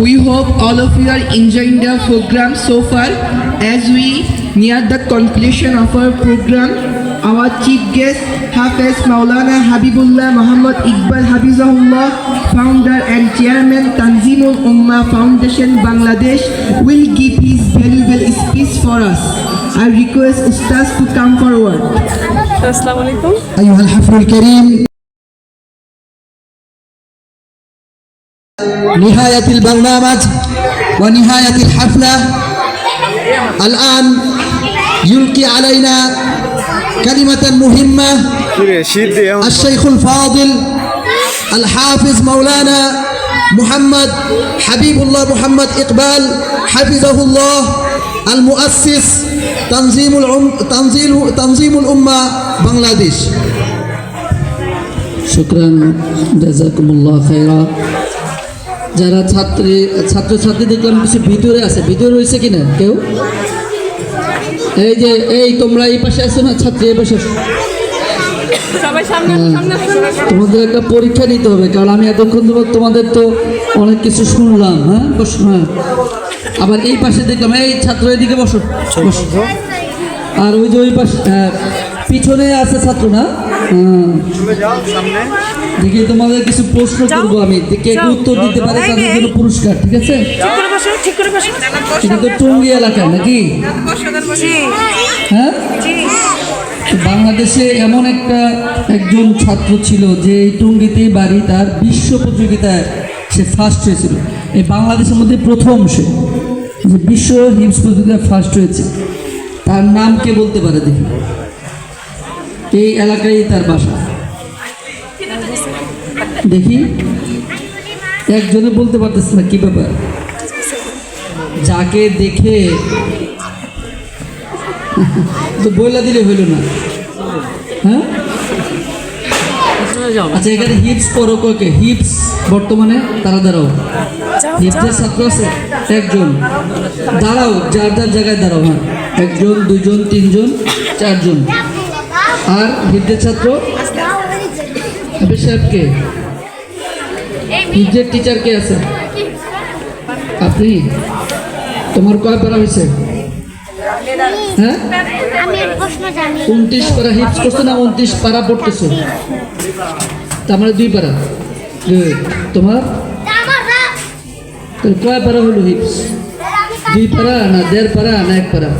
We hope all of you are enjoying the program so far. As we near the conclusion of our program, our chief guest Hafiz Maulana Habibullah Muhammad Iqbal Hafizahullah, founder and chairman Tanzimul Ummah Foundation Bangladesh, will give his valuable speech for us. I request Ustaz to come forward. Assalamu alaikum. أيها الحفل الكريم، نهاية البرنامج ونهاية الحفلة. الآن يلقي علينا كلمة مهمة الشيخ الفاضل الحافظ مولانا محمد حبيب الله محمد إقبال حفظه الله، المؤسس تنظيم الأمة بنغلاديش. শুকরান, জাযাকুমুল্লাহ খায়রা। যারা ছাত্রছাত্রী দেখলাম কিছু ভিতরে আছে, ভিতরে রয়েছে কিনা কেউ? এই তোমরা এই পাশে আসো না, ছাত্রী এই পাশে আসো। তোমাদের একটা পরীক্ষা নিতে হবে, কারণ আমি এতক্ষণ তোমাদের তো অনেক কিছু শুনলাম। হ্যাঁ বসো। হ্যাঁ, আবার এই পাশে দেখলাম, এই ছাত্র এদিকে বসো। আর ওই যে ওই পাশে পিছনে আছে ছাত্র না? দেখি তোমাদের কিছু প্রশ্ন করবো আমি, কে উত্তর দিতে পারে তাদের জন্য পুরস্কার। ঠিক আছে? এটা তো টঙ্গী এলাকায় নাকি? হ্যাঁ, বাংলাদেশে এমন একজন ছাত্র ছিল যে এই টঙ্গীতেই বাড়ি, তার বিশ্ব প্রতিযোগিতায় সে ফার্স্ট হয়েছিল। এই বাংলাদেশের মধ্যে প্রথম সে যে বিশ্ব হিপস প্রতিযোগিতায় ফার্স্ট হয়েছে। তার নাম কে বলতে পারে দেখি? এই এলাকায় তার বাসা। দেখি, একজনে বলতে পারতেছে না, কি ব্যাপার? যাকে দেখে তো বইলা দিলে হইল না। হ্যাঁ, আচ্ছা, এখানে হিপস পড়ো কে? হিপস বর্তমানে তারা দাঁড়াও। হিপসের ছাত্র আছে একজন, দাঁড়াও, যার যার জায়গায় দাঁড়াও। হ্যাঁ, একজন, দুজন, তিনজন, চারজন। আর হিপসের ছাত্র সাহেব কে? হিপসের টিচার কে আছে? আপনি? তোমার কয় পারা হয়েছে? হ্যাঁ, 29 পারা হিপস করছো না? 29 পারা পড়তেছো, তার মানে 2 পারা। তোমার কয় পারা হলো হিপস? 2 পারা না 1.5 পারা না 1 পারা?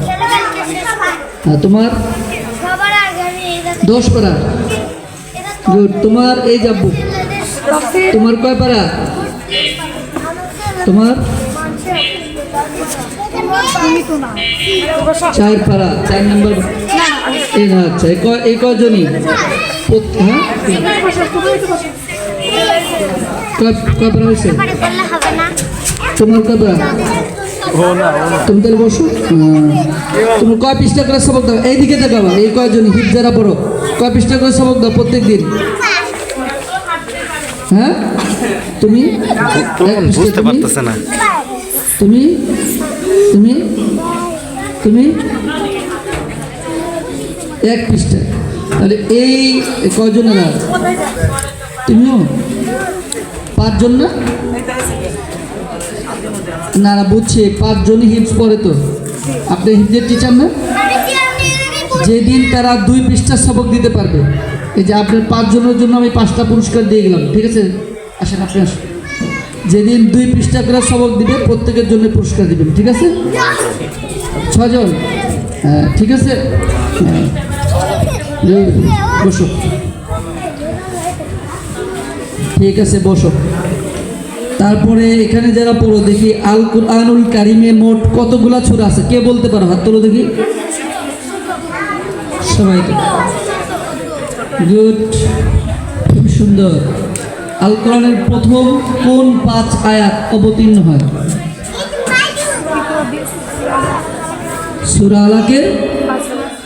হ্যাঁ, তোমার 10 পারা। গুড। তোমার এই যাবো, তোমার কয় পারা? তোমার 4 পারা, 4 নম্বর। এই না, আচ্ছা, এই কজনই? হ্যাঁ, কয় পারা হয়েছে? তোমার কয় পারা? তুমি তাহলে বসো। তুমি কয় পৃষ্ঠা করে সবক দাও? এইদিকে দেখাবা। এই কয়জনই হিপ যারা পড়ো, কয় পৃষ্ঠা করে সবক দাও প্রত্যেক দিন? হ্যাঁ, তুমি বুঝতে পারতেছ না? তুমি তুমি তুমি 1 পৃষ্ঠা। তাহলে এই কয়জনেরা? তুমিও 5 জন না? না না, বুঝছি, 5 জনই হিপস পড়ে। তো আপনি হিপসের টিচার না? যেদিন তারা 2 পৃষ্ঠা সবক দিতে পারবে, এই যে আপনার 5 জনের জন্য আমি 5টা পুরস্কার দিয়ে গেলাম। ঠিক আছে, আসেন, আপনি আসেন। যেদিন 2 পৃষ্ঠা করে সবক দিবে, প্রত্যেকের জন্য পুরস্কার দিবেন। ঠিক আছে? 6 জন। হ্যাঁ, ঠিক আছে। বসো। ঠিক আছে, বসো। তারপরে এখানে যারা পড়ো, দেখি আল কুরআনুল কারিমে মোট কতগুলা সূরা আছে? কে বলতে পারো? হাত তোলো দেখি। সবাই তো গুড, খুব সুন্দর। আল কোরআনের প্রথম কোন 5 আয়াত অবতীর্ণ হয়? সূরা আলাকের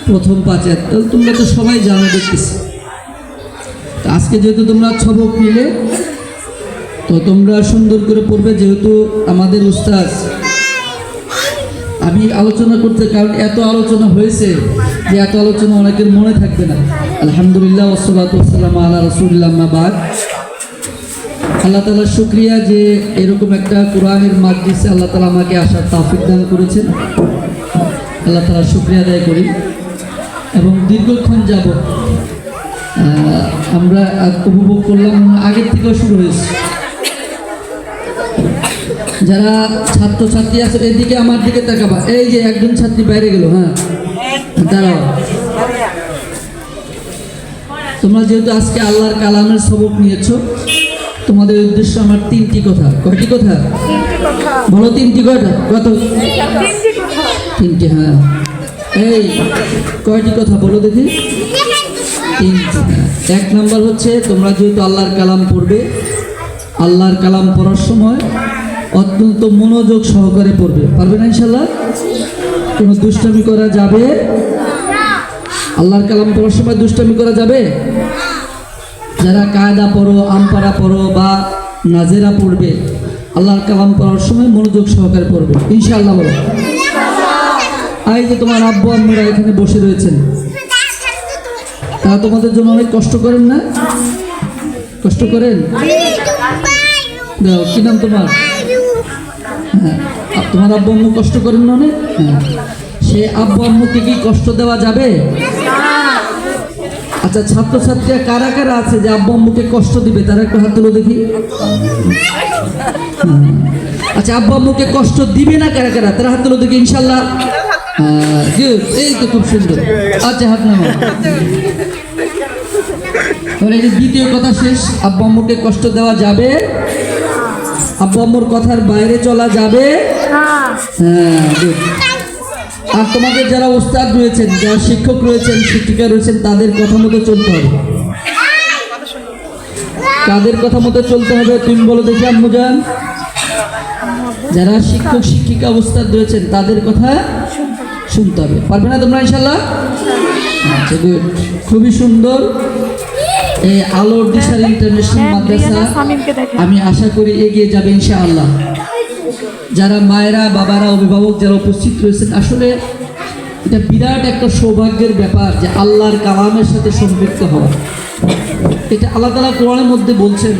প্রথম 5 আয়াত। তাহলে তোমরা তো সবাই জানো দেখতেছি। আজকে যেহেতু তোমরা সবক নিলে, তো তোমরা সুন্দর করে পড়বে। যেহেতু আমাদের উস্তাদ, আমি আলোচনা করতে, কারণ এত আলোচনা হয়েছে যে এত আলোচনা অনেকের মনে থাকবে না। আলহামদুলিল্লাহ, ওয়াসসালাতু ওয়াসসালামু আলা রাসূলিল্লাহ, আম্মা বাদ। আল্লাহ তাআলার শুকরিয়া যে এরকম একটা কোরআনের মাজলিসে আল্লাহ তাআলা আমাকে আসার তৌফিক দান করেছেন। আল্লাহ তাআলার শুকরিয়া আদায় করি। এবং দীর্ঘক্ষণ যাবত আমরা উপভোগ করলাম, আগের থেকেও শুরু হয়েছে। যারা ছাত্রছাত্রী আছে এদিকে আমার দিকে তাকাবা। এই যে একজন ছাত্রী বাইরে গেল, হ্যাঁ দাঁড়াও। তোমরা যেহেতু আজকে আল্লাহর কালামের সবক নিয়েছো, তোমাদের উদ্দেশ্য আমার তিনটি কথা। কয়টি কথা বলো? তিনটি কথা। কত? তিনটি। হ্যাঁ, এই কয়টি কথা বলো দেখি? তিনটি। এক নাম্বার হচ্ছে, তোমরা যেহেতু আল্লাহর কালাম পড়বে, আল্লাহর কালাম পড়ার সময় অত্যন্ত মনোযোগ সহকারে পড়বে। পারবে না ইনশাল্লাহ? কোনো দুষ্টামি করা যাবে? আল্লাহর কালাম পড়ার সময় দুষ্টামি করা যাবে? যারা কায়দা পড়ো, আমপারা পড়ো বা নাজেরা পড়বে, আল্লাহর কালাম পড়ার সময় মনোযোগ সহকারে পড়বে ইনশাআল্লাহ। বলো। এই যে তোমার আব্বু আম্মুরা এখানে বসে রয়েছেন, তারা তোমাদের জন্য অনেক কষ্ট করেন না? কষ্ট করেন? দাও, কি নাম তোমার? হ্যাঁ, তোমার আব্বু আম্মু কষ্ট করেন না অনেক? হ্যাঁ, সে আব্বু আম্মুকে কি কষ্ট দেওয়া যাবে? আচ্ছা, ছাত্রছাত্রীরা কারা কারা আছে যে আব্বু আম্মুকে কষ্ট দিবে? তারা একটু হাত তুলো দেখি। আচ্ছা, আব্বু আম্মুকে কষ্ট দিবে না কারা কারা? তারা হাত তুলো দেখি ইনশাল্লাহ। এই তো খুব সুন্দর। আচ্ছা, হাত নামা। এই যে দ্বিতীয় কথা শেষ, আব্বু আম্মুকে কষ্ট দেওয়া যাবে? আব্বু আম্মুর কথার বাইরে চলা যাবে? হ্যাঁ, গুড। আর তোমাদের যারা ওস্তাদ রয়েছেন, যারা শিক্ষক রয়েছেন, শিক্ষিকা রয়েছেন, তাদের কথা মতো চলতে হবে। কাদের কথা মতো চলতে হবে তুমি বলো দেখি আম্মুজান? যারা শিক্ষক শিক্ষিকা ওস্তাদ রয়েছেন তাদের কথা শুনতে হবে। পারবে না তোমরা ইনশাল্লাহ? আচ্ছা, গুড। খুবই সুন্দর। এই আলোর দিশার ইন্টারন্যাশনাল মাদ্রাসা আমি আশা করি এগিয়ে যাবে ইনশাআল্লাহ। যারা মায়েরা, বাবারা, অভিভাবক যারা উপস্থিত রয়েছেন, আসলে এটা বিরাট একটা সৌভাগ্যের ব্যাপার যে আল্লাহর কালামের সাথে সম্পৃক্ত হওয়া। এটা আল্লাহ তাআলা কোরআনের মধ্যে বলছেন,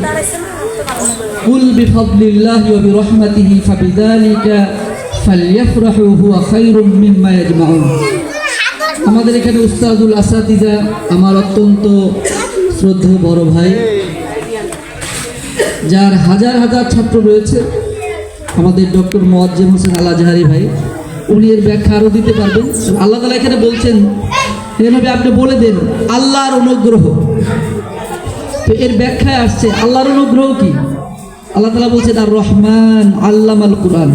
কুল বিফাদলিল্লাহি ওয়া বিরহমাতিহি ফাবিযালিকা ফালইফরাহু হুয়া খায়রুম মিম্মা ইয়াজমাউন। আমাদের এখানে উস্তাদুল আসাতিজা, আমার অত্যন্ত শ্রদ্ধেয় বড় ভাই, যার হাজার হাজার ছাত্র রয়েছে, আমাদের ডক্টর মোয়াজ্জেম হোসেন আল আজহারি ভাই, উনি এর ব্যাখ্যা আরও দিতে পারবেন। আল্লাহ তাআলা এখানে বলছেন, হে নবী আপনি বলে দেন আল্লাহর অনুগ্রহ। তো এর ব্যাখ্যায় আসছে আল্লাহর অনুগ্রহ কি? আল্লাহ তাআলা বলছেন আর রহমান আল্লামাল কুরআন।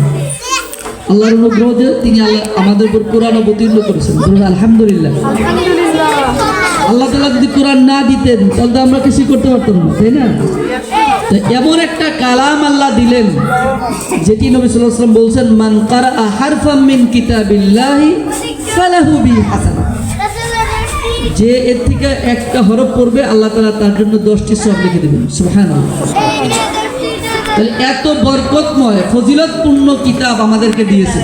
আল্লাহর অনুগ্রহ যে তিনি আমাদের উপর কোরআন অবতীর্ণ করেছেন। আলহামদুলিল্লাহ। আল্লাহ তাআলা যদি কোরআন না দিতেন তাহলে আমরা কিছু করতে পারতাম না, তাই না? তো এমন একটা কালাম আল্লাহ দিলেন যেটি নবী সাল্লাল্লাহু আলাইহি ওয়াসাল্লাম বলছেন, মান কারাআ হারফাম মিন কিতাবিল্লাহি ফালাহু বিহি হাসানা। যে এর থেকে একটা হরফ পড়বে আল্লাহ তাআলা তার জন্য 10টি সওয়াব লিখে দেবেন। সুবহানাল্লাহ। তাহলে এত বরকতময় ফজিলতপূর্ণ কিতাব আমাদেরকে দিয়েছে,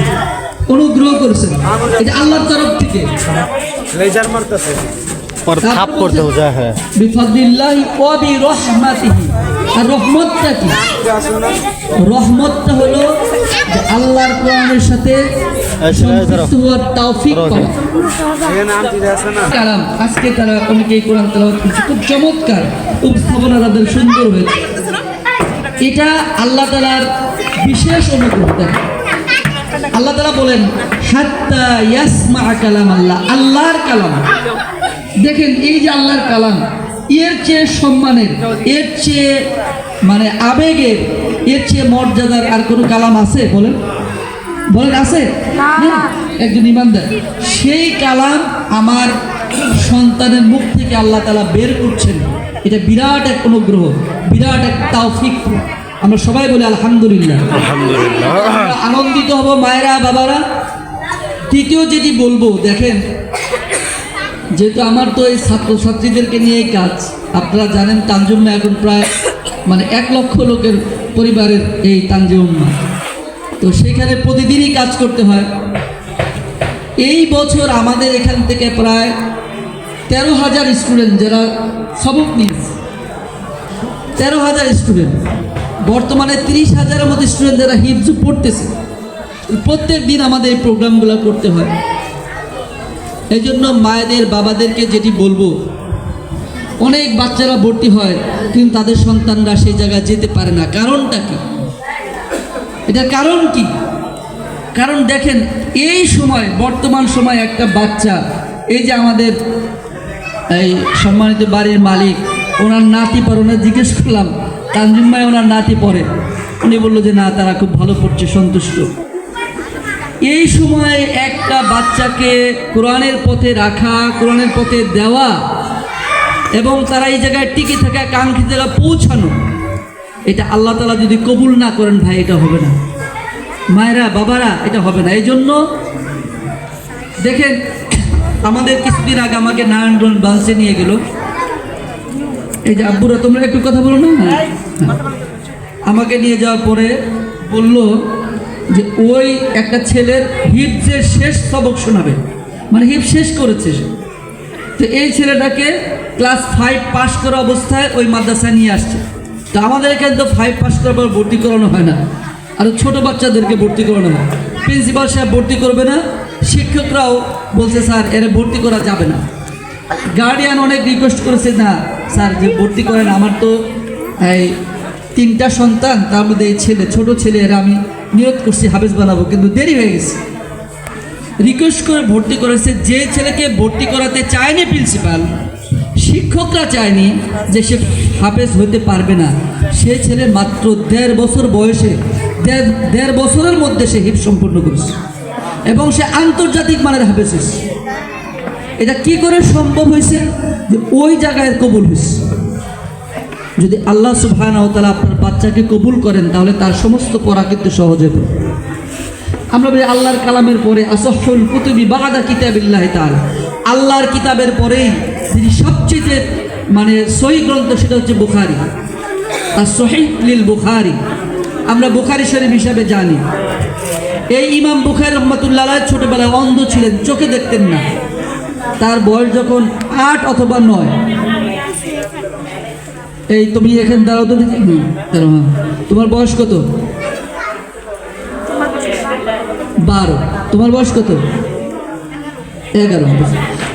অনুগ্রহ করেছেন, এটা আল্লাহর তরফ থেকে। লেজার মারতেছে और थाप করতে हो যায়। হ্যাঁ, বিফাদলিল্লাহি ওয়া বিরহমাতিহি। আর রহমতটা কি? রহমতটা হলো যে আল্লাহর কোরআনের সাথে সম্পৃক্ত হওয়ার তৌফিক পাওয়া। কালাম আজকে তারা অনেকেই কোরআন তেলাওয়াত করছে, খুব চমৎকার উপস্থাপনা তাদের সুন্দর হয়েছে। এটা আল্লাহ তাআলার বিশেষ অনুগ্রহ। আল্লাহ তাআলা বলেন হাত্তা ইয়াসমা কালাম আল্লাহ, আল্লাহর কালাম। দেখেন এই যে আল্লাহর কালাম, এর চেয়ে সম্মানের, এর চেয়ে মানে আবেগের, এর চেয়ে মর্যাদার আর কোনো কালাম আছে? বলেন বলেন, আছে? একজন ইমানদার সেই কালাম আমার সন্তানের মুখ থেকে আল্লাহ তাআলা বের করছেন, এটা বিরাট এক অনুগ্রহ, বিরাট এক তৌফিক। আমরা সবাই বলি আলহামদুলিল্লাহ। আলহামদুলিল্লাহ। আনন্দিত হব মায়েরা, বাবারা। তৃতীয় যেটি বলবো, দেখেন যেহেতু আমার তো এই ছাত্রছাত্রীদেরকে নিয়ে কাজ, আপনারা জানেন তানজিমা এখন প্রায় মানে 1 লক্ষ লোকের পরিবারের এই তানজিমা, তো সেখানে প্রতিদিনই কাজ করতে হয়। এই বছর আমাদের এখান থেকে প্রায় 13,000 স্টুডেন্ট যারা সবক নিয়েছে, 13,000 স্টুডেন্ট। বর্তমানে 30,000-এর মতো স্টুডেন্ট যারা হিফজ পড়তেছে। প্রত্যেক দিন আমাদের এই প্রোগ্রামগুলো করতে হয়। এই জন্য মায়েদের বাবাদেরকে যেটি বলবো, অনেক বাচ্চারা ভর্তি হয় কিন্তু তাদের সন্তানরা সেই জায়গায় যেতে পারে না। কারণটা কি? এটার কারণ কি? কারণ দেখেন, এই সময় বর্তমান সময় একটা বাচ্চা, এই যে আমাদের এই সম্মানিত বাড়ির মালিক, ওনার নাতি পড়ে, ওনার জিজ্ঞেস করলাম তানজিম ভাই ওনার নাতি পড়ে, উনি বললো যে না, তারা খুব ভালো পড়ছে, সন্তুষ্ট। এই সময় একটা বাচ্চাকে কোরআনের পথে রাখা, কোরআনের পথে দেওয়া এবং তারা এই জায়গায় টিকে থাকা, কাঙ্ক্ষিত জায়গায় পৌঁছানো, এটা আল্লাহ তাআলা যদি কবুল না করেন ভাই, এটা হবে না। মায়েরা বাবারা, এটা হবে না। এই জন্য দেখেন, আমাদের কিছুদিন আগে আমাকে নারায়ণগঞ্জ বাসে নিয়ে গেল। এই যে আব্বুরা, তোমরা একটু কথা বলো না। আমাকে নিয়ে যাওয়ার পরে বলল যে ওই একটা ছেলের হিফজের শেষ সবক শোনাবে, মানে হিফজ শেষ করেছে সে। তো এই ছেলেটাকে ক্লাস 5 পাস করা অবস্থায় ওই মাদ্রাসায় নিয়ে আসছে। তো আমাদের এখানে তো 5 পাস করার পর ভর্তি করানো হয় না, আর ছোট বাচ্চাদেরকে ভর্তি করানো হয়। প্রিন্সিপাল সাহেব ভর্তি করবে না, শিক্ষকরাও বলছে স্যার এর ভর্তি করা যাবে না। গার্ডিয়ান অনেক রিকোয়েস্ট করেছে, না স্যার যে ভর্তি করেন, আমার তো এই 3টা সন্তান, তার মধ্যে এই ছেলে, ছোট ছেলে, এরা আমি নিয়ত করছি হাফেজ বানাবো, কিন্তু দেরি হয়ে গেছে। রিকোয়েস্ট করে ভর্তি করেছে। যে ছেলেকে ভর্তি করাতে চায়নি প্রিন্সিপাল, শিক্ষকরা চায়নি যে সে হাফেজ হতে পারবে না, সে ছেলে মাত্র 1.5 বছর বয়সে, 1.5 বছরের মধ্যে সে হিফজ সম্পূর্ণ করেছে এবং সে আন্তর্জাতিক মানের হাফেজ হয়েছে। এটা কি করে সম্ভব হয়েছে? যে ওই জায়গায় কবুল হয়েছে। যদি আল্লাহ সুবহানাহু ওয়া তাআলা আপনার বাচ্চাকে কবুল করেন, তাহলে তার সমস্ত পড়া কিন্তু সহজ হবে। আমরা বলি আল্লাহর কালামের পরে আসহুল কুতুবি বাদা কিতাবিল্লাহি তাআলা, আল্লাহর কিতাবের পরেই যিনি সবচেয়ে মানে সহি গ্রন্থ, সেটা হচ্ছে বুখারী, আর সহিহ লিল বুখারী। আমরা বুখারী শরীফ হিসাবে জানি। এই ইমাম বুখারী রহমাতুল্লাহ আলাইহি ছোটবেলায় অন্ধ ছিলেন, চোখে দেখতেন না। তার বয়স যখন 8 অথবা 9, এই তুমি এখানে দাঁড়াও তো দেখি, তোমার বয়স কত? 12। তোমার বয়স কত? 11।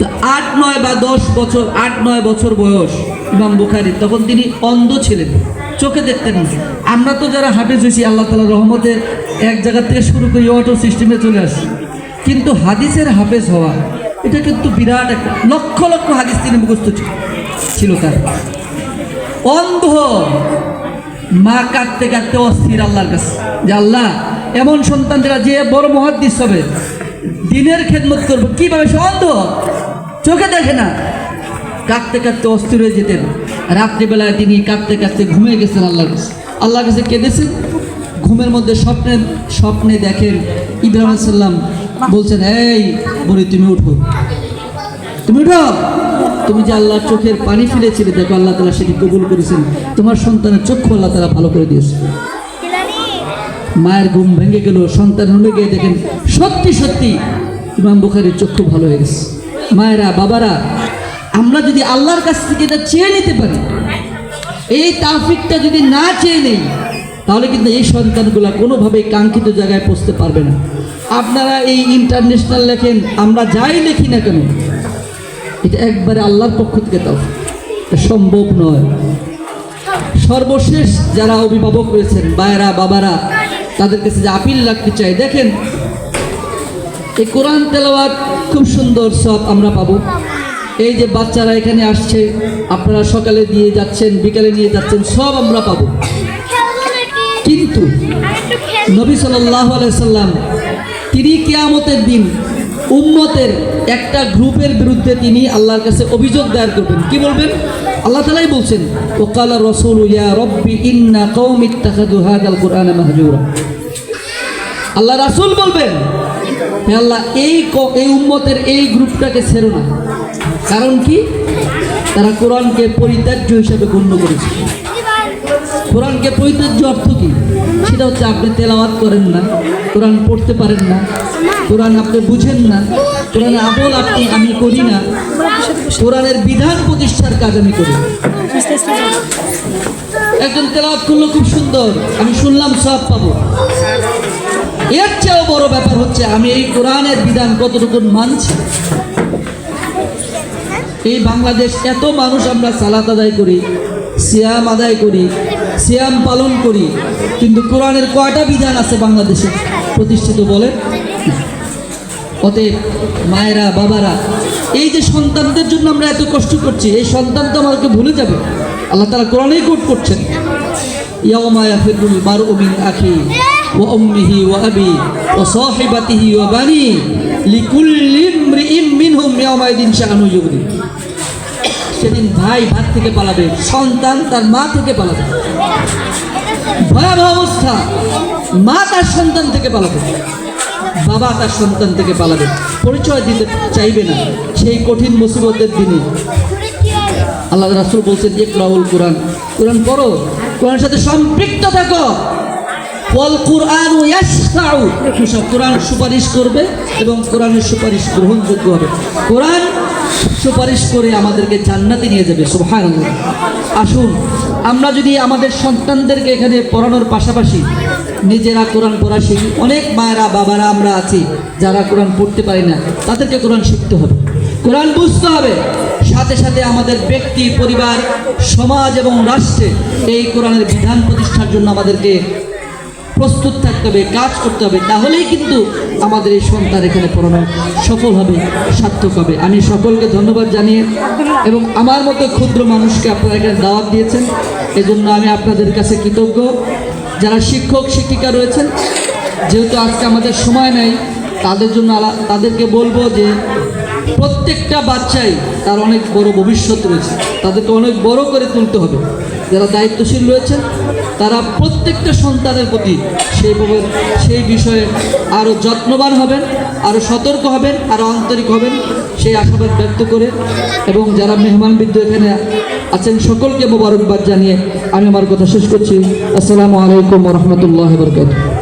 তো 8, 9 বা 10 বছর, 8-9 বছর বয়স ইমাম বুখারী, তখন তিনি অন্ধ ছিলেন, চোখে দেখতেন না। আমরা তো যারা হাফেজ হয়েছি আল্লাহ তাআলার রহমতে এক জায়গা থেকে শুরু করে অটো সিস্টেমে চলে আসি, কিন্তু হাদিসের হাফেজ হওয়া এটা কিন্তু বিরাট একটা, লক্ষ লক্ষ হাদিস তিনি মুখস্থ ছিল তার। অন্ধ, মা কাঁদতে কাঁদতে অস্থির আল্লাহর কাছে যে আল্লাহ, এমন সন্তানরা যে বড় মুহাদ্দিস হবে, দ্বীনের খেদমত করবে, কিভাবে? সে অন্ধ, চোখে দেখে না। কাঁদতে কাঁদতে অস্থির হয়ে যেতেন। রাত্রিবেলায় তিনি কাঁদতে কাঁদতে ঘুমিয়ে গেছেন আল্লাহর কাছে, আল্লাহর কাছে কেঁদেছেন। ঘুমের মধ্যে স্বপ্নে দেখেন ইব্রাহিম আলাইহিস সালাম বলছেন, এই বলি তুমি উঠো, তুমি উঠো, তুমি যে আল্লাহর চোখের পানি ফেলেছিলে, দেখো আল্লাহ তাআলা সেটি কবুল করেছেন, তোমার সন্তানের চক্ষু আল্লাহ তাআলা ভালো করে দিয়েছে। মায়ের ঘুম ভেঙে গেল, সন্তান রুমে গিয়ে দেখেন সত্যি সত্যি ইমাম বুখারীর চক্ষু ভালো হয়ে গেছে। মায়েরা বাবারা, আমরা যদি আল্লাহর কাছ থেকে এটা চেয়ে নিতে পারি, এই তাওফিকটা যদি না চেয়ে নেই, তাহলে কিন্তু এই সন্তানগুলো কোনোভাবেই কাঙ্ক্ষিত জায়গায় পৌঁছতে পারবে না। আপনারা এই ইন্টারন্যাশনাল লেখেন, আমরা যাই লিখি না কেন, এটা একবারে আল্লাহর পক্ষ থেকে তাওফিক, এটা সম্ভব নয়। সর্বশেষ যারা অভিভাবক রয়েছেন, ভাইয়েরা বাবারা, তাদের কাছে যে আপিল রাখতে চাই, দেখেন এই কোরআন তেলাওয়াত খুব সুন্দর সব আমরা পাবো। এই যে বাচ্চারা এখানে আসছে, আপনারা সকালে দিয়ে যাচ্ছেন, বিকালে নিয়ে যাচ্ছেন, সব আমরা পাবো। কিন্তু নবী সাল্লাল্লাহু আলাইহি সাল্লাম তিনি কিয়ামতের দিন উম্মতের একটা গ্রুপের বিরুদ্ধে তিনি আল্লাহর কাছে অভিযোগ দায়ের করবেন। কি বলবেন? আল্লাহ তাআলাই বলছেন, ওয়াকালা রাসূলু ইয়া রাব্বি ইন্না কওমি ইত্তাখাযু হাযাল কুরআনা মাহজুরা। আল্লাহ রাসূল বলবেন, হে আল্লাহ, এই উম্মতের এই গ্রুপটাকে ছেড়ো না। কারণ কি? তারা কোরআনকে পরিত্যাজ্য হিসাবে গণ্য করেছে। কোরআনকে পরিত্যাজ্য অর্থ কি? সেটা হচ্ছে আপনি তেলাওয়াত করেন না, কোরআন পড়তে পারেন না, কোরআন আপনি বুঝেন না, কোরআনের আমল আমি করি না, কোরআনের বিধান প্রতিষ্ঠার কাজ আমি করি। একজন তেলাওয়াত করলো খুব সুন্দর, আমি শুনলাম সওয়াব পাবো। এর চেয়েও বড় ব্যাপার হচ্ছে আমি এই কোরআনের বিধান কতটুকু মানছি। এই বাংলাদেশ এত মানুষ আমরা সালাত আদায় করি, সিয়াম আদায় করি, সিয়াম পালন করি, কিন্তু কোরআনের কয়টা বিধান আছে বাংলাদেশে প্রতিষ্ঠিত বলে? অতএব মায়েরা, বাবারা, এই যে সন্তানদের জন্য আমরা এত কষ্ট করছি, এই সন্তান তো আমাকে ভুলে যাবে। আল্লাহ তাআলা কোরআনেই কোট করছেন, ইয়াউমা ইয়াফিরুল মারউ মিন আখি ওয়া উম্মিহি ওয়া আবি ওয়া সাহিবাতিহি ওয়া বানি লিকুল্লি ইমরিইম মিনহুম ইয়াউমাইদিন শাআনু ইউগনি। সেদিন ভাই ভাত থেকে পালাবে, সন্তান তার মা থেকে পালাবে। ভয়াবহ অবস্থা, মা তার সন্তান থেকে পালাবে, বাবা তার সন্তান থেকে পালাবে, পরিচয় দিতে চাইবে না। সেই কঠিন মুসিবতের দিনে আল্লাহ রাসূল বলছেন, ইকরাউল কোরআন, কোরআন পড়ো, কোরআনের সাথে সম্পৃক্ত থাকো। ওয়াল কুরআনু ইয়াশফাউ, কোরআন সুপারিশ করবে এবং কোরআনের সুপারিশ গ্রহণযোগ্য হবে। কোরআন সুপারিশ করে আমাদেরকে জান্নাতে নিয়ে যাবে। সুবহানাল্লাহ। আসুন আমরা যদি আমাদের সন্তানদেরকে এখানে পড়ানোর পাশাপাশি নিজেরা কোরআন পড়া শিখি। অনেক মায়েরা, বাবারা আমরা আছি যারা কোরআন পড়তে পারি না, তাদেরকে কোরআন শিখতে হবে, কোরআন বুঝতে হবে। সাথে সাথে আমাদের ব্যক্তি, পরিবার, সমাজ এবং রাষ্ট্রে এই কোরআনের বিধান প্রতিষ্ঠার জন্য আমাদেরকে প্রস্তুত থাকতে হবে, কাজ করতে হবে। তাহলেই কিন্তু আমাদের এই সন্তান এখানে পড়ানো সফল হবে, সার্থক হবে। আমি সকলকে ধন্যবাদ জানিয়ে এবং আমার মতো ক্ষুদ্র মানুষকে আপনারা এখানে দাওয়াত দিয়েছেন, এজন্য আমি আপনাদের কাছে কৃতজ্ঞ। যারা শিক্ষক শিক্ষিকা রয়েছেন, যেহেতু আজকে আমাদের সময় নেই, তাদের জন্য তাদেরকে বলবো যে প্রত্যেকটা বাচ্চাই তার অনেক বড় ভবিষ্যৎ রয়েছে, তাদেরকে অনেক বড় করে তুলতে হবে। যারা দায়িত্বশীল রয়েছেন তারা প্রত্যেকটা সন্তানের প্রতি সেই বিষয়ে আরও যত্নবান হবেন, আরও সতর্ক হবেন, আরও আন্তরিক হবেন, সেই আশাবাদ ব্যক্ত করে এবং যারা মেহমানবৃন্দ এখানে আছেন সকলকে মোবারকবাদ জানিয়ে আমি আমার কথা শেষ করছি। আসসালামু আলাইকুম ওয়া রাহমাতুল্লাহি ওয়া বারাকাতুহু।